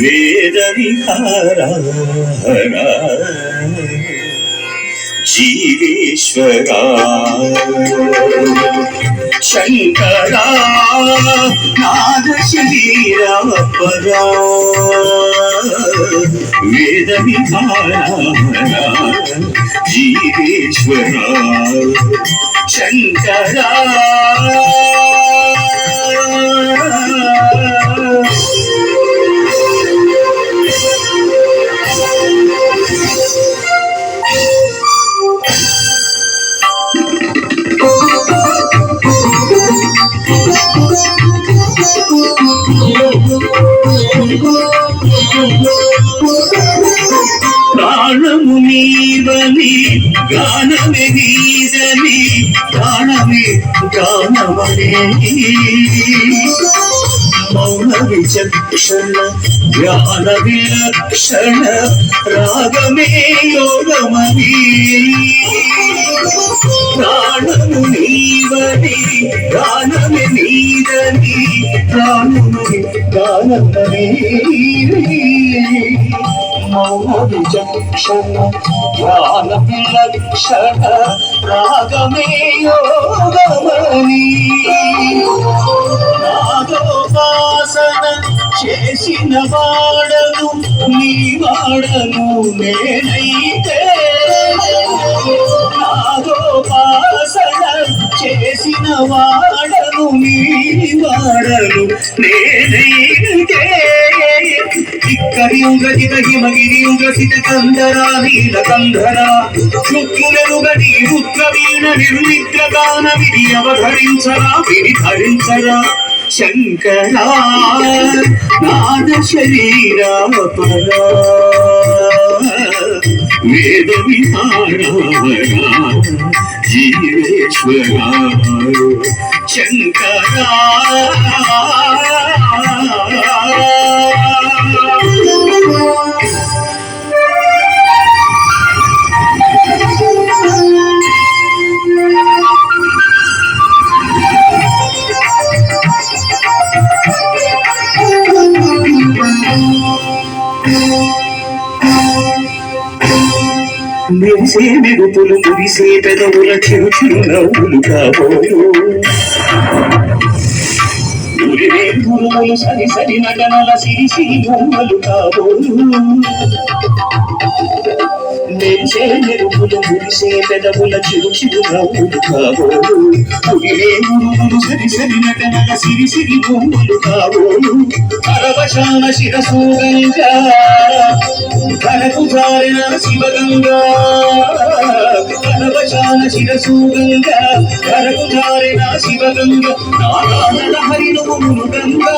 వేద విహారా జీవేశ్వరా శంకరా నాద శరీరా పరా వేద విహారా జీవేశ్వరా శంకరా ప్రాణము నీవని గానమే నీదని ప్రాణమే గానమనే మౌన విచక్షణ జ్ఞాన విలక్షణ రాగమే యోగమని ప్రాణము నీవని గానమే నీదని ప్రాణమే గానమనే మౌన విచక్షణ జ్ఞాన విలక్షణ రాగమే యోగమని నాదోపాసన చేసిన వాడను నీ వాడను నేనైతే నాదోపాసన చేసిన వాడను నీ వాడను నేనైతే ఇక్కడియుగజిత హిమగిరియుగసిత కంధరా నీలకంధరా శుక్రులెరుగని రుద్రవీణ నిర్నిద్రగాన విధి అవధరించరా విధి ధరించరా శంకరా నాద శరీరా పరా వేద విహారా జీవేశ్వరా శంకరా మెరిసే మెరుపులు మురిసే పెదవుల చిరు చిరు నవ్వులు కాబోలు గురువులు సరి సరి నటనల సిరి సిరి బొమ్మలు కాబోలు మెరిసే మెరుపులు మురిసే పెదవుల చిరు చిరు నవ్వులు కాబోలు గురువులు సరి సరి నటనల సిరి సిరి బొమ్మలు కాబోలు పరవశాన శిరసూగంగా కనకు జారిన శివగంగా పరవశాన శిరసూగంగా కనకు జారిన శివగంగా నారాయణ హరిను గంగా